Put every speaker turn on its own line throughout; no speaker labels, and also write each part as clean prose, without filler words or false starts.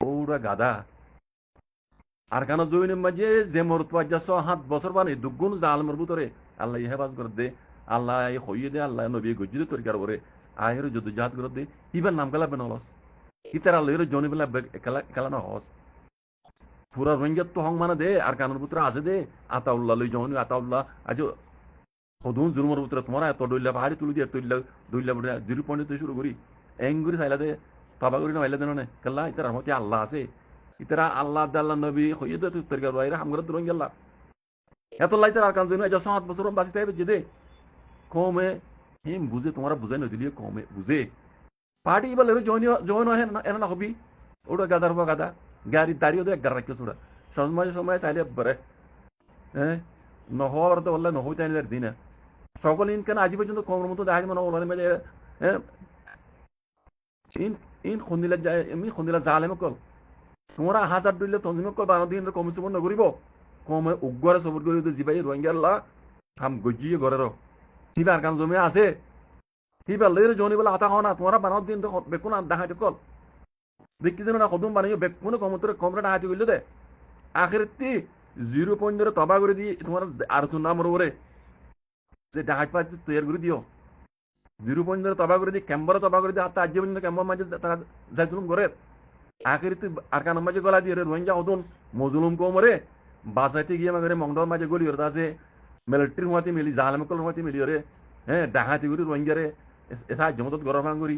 ওরা গাদা আর কেন জমিনের মাঝে যে মরত পাইয়া 7 বছর বানি দুগুণ জালমের ভিতরে আল্লাহ হেফাজ করে দে, আল্লাহ হইয়ে দে, আল্লাহ নবী গজ্জিদে তরিকার করে আহের যুদ্ধ জাহাজ করে দে, ইবার নাম খেলা বেনলস ইতার আল্লাহ জনি বেলা খেলা না হস পুরা রোহিঙ্গার তো হং মানে দে আর কানুর ভিতরে আছে দে আতাউল্লাহ লই জনি আতাউল্লাহ আজ হদুন জুলুমের ভিতরে তোমার এত ডইলা পাহাড়ি তুলি দিয়ে দইলা বলে 0 পয়েন্ট শুরু করি এঙ্গুরি চাইলা দে তবা করি না মাইলা দেন না কেলা ইতার মতে আল্লাহ আছে ইতারা আল্লাহ আল্লাহ নবী হইয়ে দে তুই তরিকার বাইরে হামগর রোহিঙ্গা এত লাইতে আর কান জন্য 7 বছর বাঁচিতে হবে যে দে কমে হিম বুঝে তোমার বুঝাই নদিলিয়ে কমে বুঝে পার্টি বলে জয়েন হয় না এনা না হবি ওটা গাদার হবো গাদা গাড়ি দাঁড়িয়ে তো একগার রাখতে ওরা সময় চাইলে বরে হ্যাঁ নহর তো বললে নহই তাই দিন সকল ইনকান আজ পর্যন্ত কমের মতো দেখা মানে ওনার মেলে হ্যাঁ ইন খন্দিলা যায় এমনি খন্দিলা জালে মকল তোমরা 1000 দিলে তঞ্জিম কল 12 দিন কম সুবন নগরিব কমে উগ্গরে সবর করি তো জিবাই রোহিঙ্গা হাম গজিয়ে ঘরের সিবার কান জমি আছে সিবার লের জনি বলে আতা হওয়া না তোমরা 12 দিন তো বেকুন দেখাইতে কল দেখি যেন না কদম বানিয়ে বেকুনে কমতরে কমরে ডাহাইতে গেল দে আখেরতি 0 পয়েন্ট ধরে তবা করে দিয়ে তোমার আর নাম ওরে যে ডাহাইত পাইতে তৈরি করে দিও 0 পয়েন্ট ধরে তবা করে দিয়ে ক্যাম্বারে তবা করে দিয়ে হাতে আজ পর্যন্ত ক্যাম্বার মাঝে তারা যাই তুলুম করে আখেরতি আর কান মাঝে গলা দিয়ে রোহিঙ্গা হদুন মজলুম কমরে বাঁচাইতে গিয়ে আমাকে মংডল মাঝে গলি ওর আছে মিলিটারির মাতি মিলি জাহালমকল মাতি মিলি ওরে হ্যাঁ ডাহাতি করি রোহিঙ্গারে সাহায্য মতো গরম করি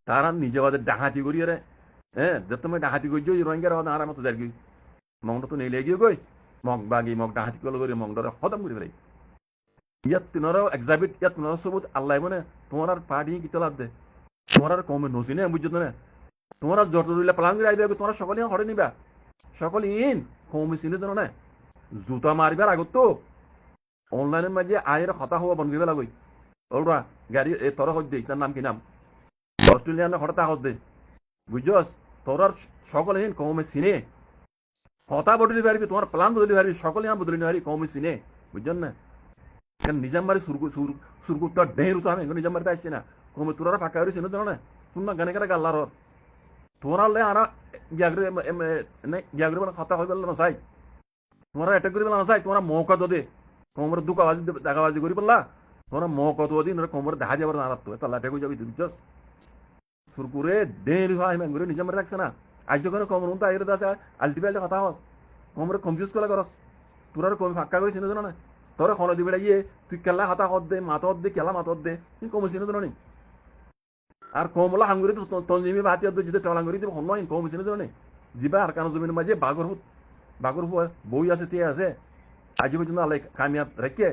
তারা নিজে বাদে ডাহাতি করি রে হ্যাঁ যত মই ডাহাতি করছি ওই রোহিঙ্গার আর মতো যাই গই মংটা তো নেই লেগে গই মগ বাগি মগ ডাহাতি কল করি মংডরে খতম করি ফেলাই ইয়াত তিনারও এক্সাবিট ইয়াত তিনারও সবুত আল্লাহ মানে তোমার আর পার্টি কি তলার দে তোমার আর কমে নসিনে বুঝছো না তোমার যত দিলে প্লান করে আইবে তোমরা সকলে হরে নিবা সকলে ইন কমে চিনে জানো না জুতা মারিবার আগত তো অনলাইনের মাঝে আয়ের কথা হওয়া বন্ধ করে লাগই ওরা গাড়ি তোর হচ্ছে তার নাম কি নাম অস্ট্রেলিয়ান হঠাৎ হত দে বুঝছস তোর আর সকলে কমে চিনে কথা বদলি পারবি তোমার প্ল্যান বদলি পারবি সকলে বদলি পারবি কমে চিনে বুঝছেন না নিজাম মারি সুরগুত ডেঁড়ু তো আমি নিজাম মারিতে আসছি না কমে তোরা ফাঁকা করে চিনে জানো না শুন না গানে কারা গাল্লার তোরা লে আর গিয়াগরে মানে কথা হয়ে গেল না চাই তোমরা অ্যাটাক করে না চাই তোমরা মৌকা তো দে কোমরে দুকাবাজি দাগাবাজি করি পারলা তোমরা মৌকা তো দিন কোমরে দেখা যাবার না রাখতো তাহলে অ্যাটাক হয়ে যাবি বুঝছস সুরকুরে ডেঁড়ু হয় করে নিজে মারি রাখছে না আজ যখন কমর মতো আগে আছে আলটিমেটলি কথা হস কোমরে কনফিউজ করে করস তোরা কমে ফাঁকা করে চিনে জানো না তোরা খন দিবে গিয়ে তুই কেলা হাতা হত দে মাতত দে কেলা মাতত দে তুই কমে চিনে জানো নি আর কমলা হাঙ্গুরি তো তঞ্জিমি ভাতি যদি টলাঙ্গুরি দিব হন কমে চিনে জানো নি যিবা আর কানো জমির মাঝে বাগর বই আছে তে আছে আজ পর্যন্ত আল্লাহ কামিয়াব রেখে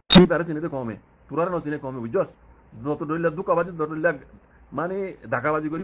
তুই তারা চিনিতে কমে তোরা নচিনে কমে বুঝছস যত ডরিলা দুকাবাজি যত ডরিলা মানে ঢাকাবাজি করি